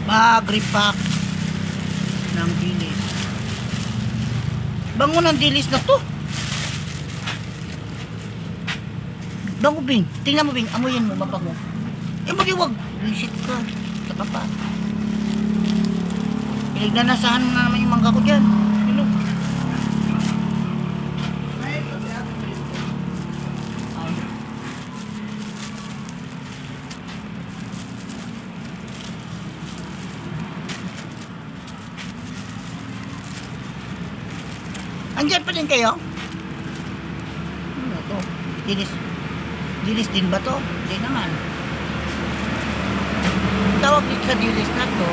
Mag-repack ng dilis. Bango ng dilis na to. Bango, Bing. Tingnan mo, Bing. Amoyin mo, mabango. Eh, mag-iwag. Visit ka. Saka pa. Pinagnanasahan mo na naman yung mangga ko dyan. Hello. Andyan pa din kayo? Ano to? Dilis. Dilis din ba to? Hindi naman. Ang tawag dito sa dilis na to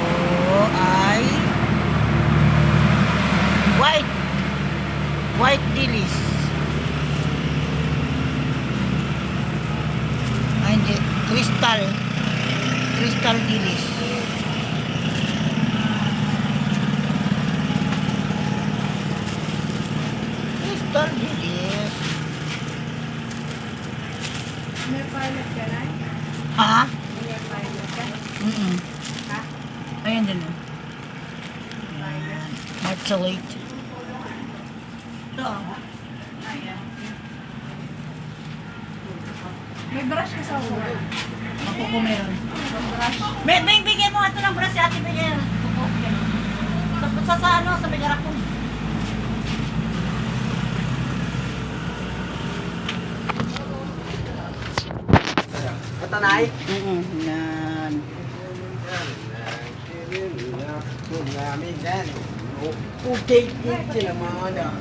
ay white dilis. Ay hindi, crystal dilis. Crystal dilis. May pilot ka na? Ha? May pilot ka? Ha? Ayan din. Ayan. Marchelate. Ito. May brush ka sa ulo. Ako ko meron. Brush. Bigyan mo ito ng brush si ate. Bigyan. Sa ano? Sa bigarak ko. Tanay. Yan. Okay, sila mga na.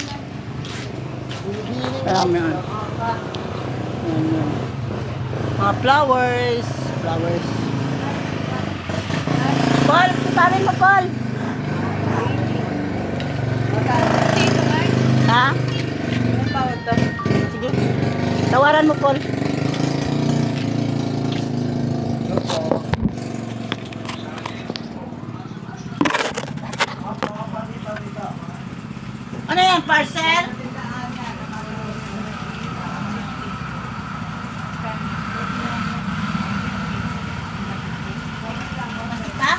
Marami yan. Mga flowers. Paul, sasarin mo, Paul. Dito nga. Ha? Ang tawag to. Sige. Tawaran mo, Paul. Ano yan, parcel? Ha?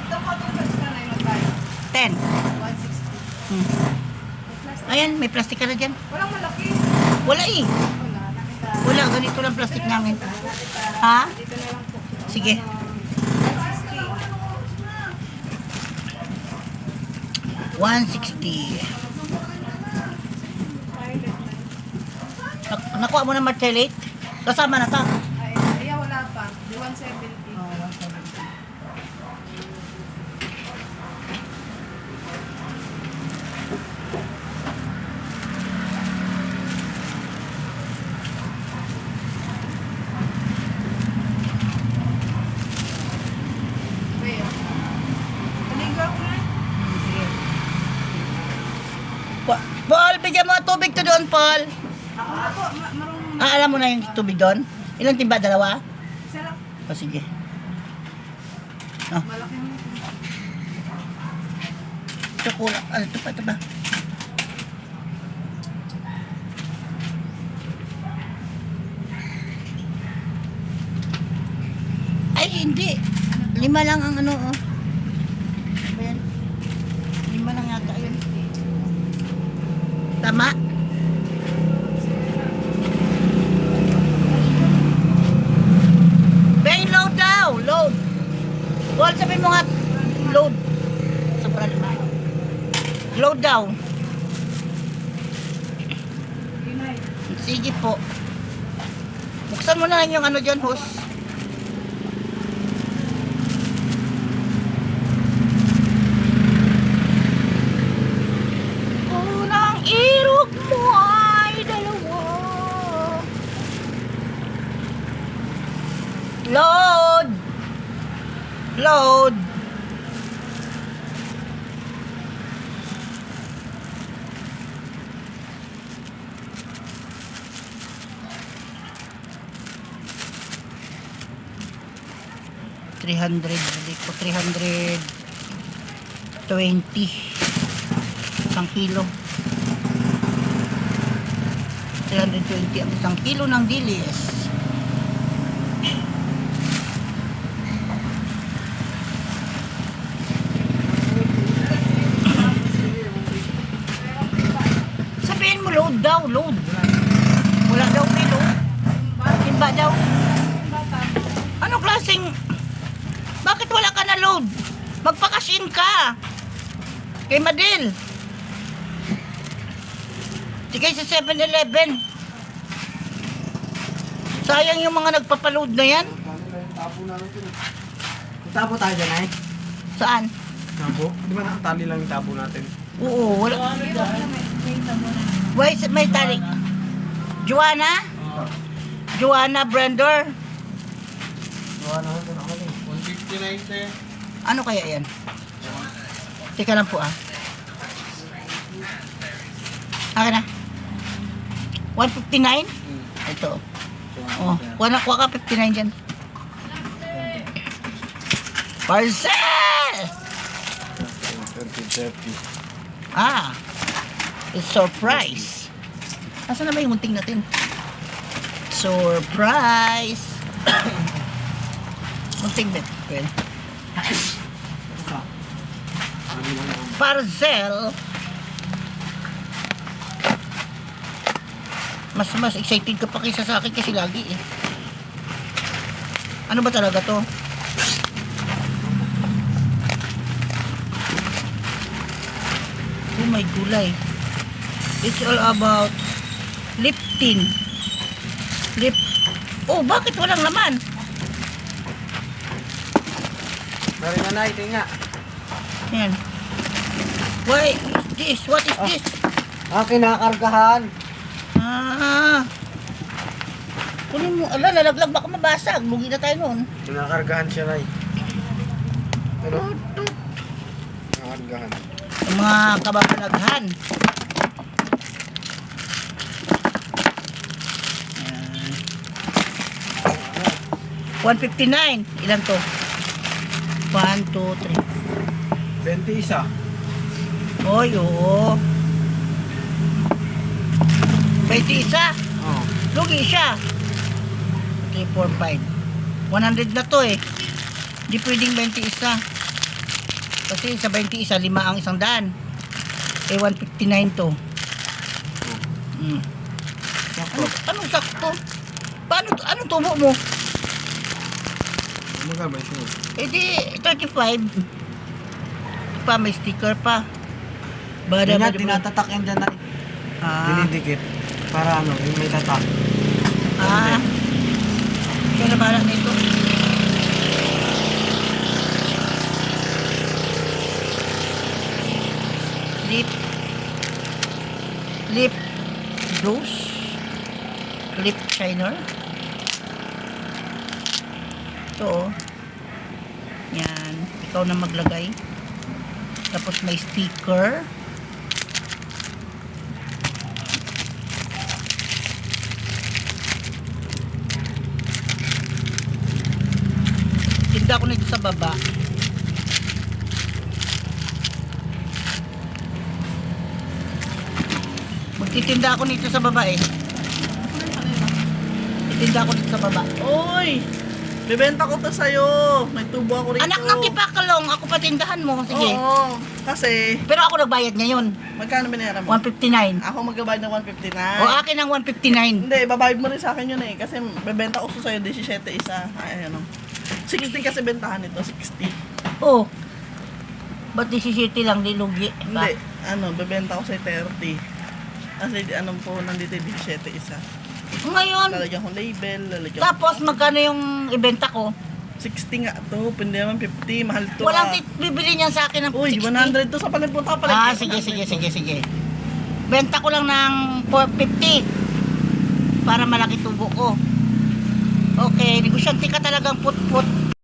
Ito ko itong brush ka na yung tayo. 10. 160. Ayan, may plastic ka na dyan. Walang malaki. Wala eh. Wala. Nakita. Wala, ganito lang plastic namin. Ha? Dito na lang po. Sige. 160. 160. Pilot na. Nakuha mo na marchelate? Kasama na ta. Ay, wala pa. 170. Wait. Paligo ako na. Paul, bigyan mo tubig to doon, Paul. Ako, marunong. Alam mo na yung tubig doon? Ilang timba? Dalawa? Sarap. O sige. Malaking. Ito kulang. Ano, ito pa. Ay, hindi. 5 lang ang ano, oh. Ano ba yan? 5 lang yata yun. Tama? Bang, load daw. Load. Paul, sabihin mo nga, load. Sobra 5. Load daw. Ginay. Sige po. Buksan mo na lang yung ano dyan, hose. Unang irog mo ay dalawa. Load! Load! $300 bili ko 320 isang kilo 320 ang isang kilo ng dilis daw, load. Wala daw may load. Timba daw. Ano klaseng... Bakit wala ka na load? Magpakasin ka. Kay Madel. Sige sa 7-Eleven. Sayang yung mga nagpapaload na yan. Tabo tayo dyan ay. Saan? Tabo? Di ba nakatali lang yung tabo natin? Oo, wala. Why is it may tali? Joanna? Joanna Brandor? Ano ito na kami? 159 eh. Ano kaya yan? Teka lang po ah. Akin na. 159? Ito. Oh, kuha ka 59 dyan. Parcel! 30. Ah, it's surprise. Nasaan na ba yung munting natin? Surprise! Munting din. Well, parcel. Mas excited ka pa kaysa sa akin kasi lagi eh. Ano ba talaga to? Oh my gulay. It's all about lifting. Oh, bakit walang laman? Meron na na, ito nga. Yan. Why is this? What is this? Kinakargahan. Ah. Kunin mo. Ala, lalaglag. Baka mabasag. Lugi na tayo noon. Kinakargahan siya na Ano? Kinakargahan. Ang mga kababalaghan. 159. Ilan to? 1, 2, 3. 21. Oy, oo. 21. Oo. Lugi siya. 3, 4, 5. 100 na to eh. Hindi pwedeng 21. Kasi sa 21, 5 ang 100. Eh, 159 to. Anong sakto? Paano, anong tubo mo? Ano ka ba siya? Eh di, 35. Pa, may sticker pa. Tinatatak yan dyan na. Ah, Dinidikit. Para ano, yung may tatak. Siya na bahala nito. Lip gloss. Lip shiner. Ito oh. Yan. Ikaw na maglagay. Tapos may sticker. Tinda ko nito sa baba. Magtitinda ako nito sa baba eh. Titinda ako nito sa baba. Uy! Bibenta ko to sa'yo. May tubo ako rito. Anak ng kipakalong, ako patindahan mo. Sige. Oo. Kasi, Pero ako nagbayad ngayon. magkano binayaran mo? 159. Ako magbabayad ng 159. O akin ang 159. Hindi, babayad mo rin sa akin yun eh. Kasi bebenta ko to sa'yo 17 isa. Ay, ano. 60 kasi bentahan nito, 60. Oh. Ba't 17 lang dilugi? Hindi, ano, bebenta ko sa'yo 30. Kasi ano po, nandito 17 isa. Ngayon. Lalagyan ko label, lalagyan Tapos magkano yung ibenta ko? 60 nga to, pwede naman 50, mahal to. Walang bibili niyan sa akin ng Uy, 60. 100 to sa palipunta ka pala. Sige. Benta ko lang ng 450 para malaki tubo ko. Okay, negosyante ka talagang put-put.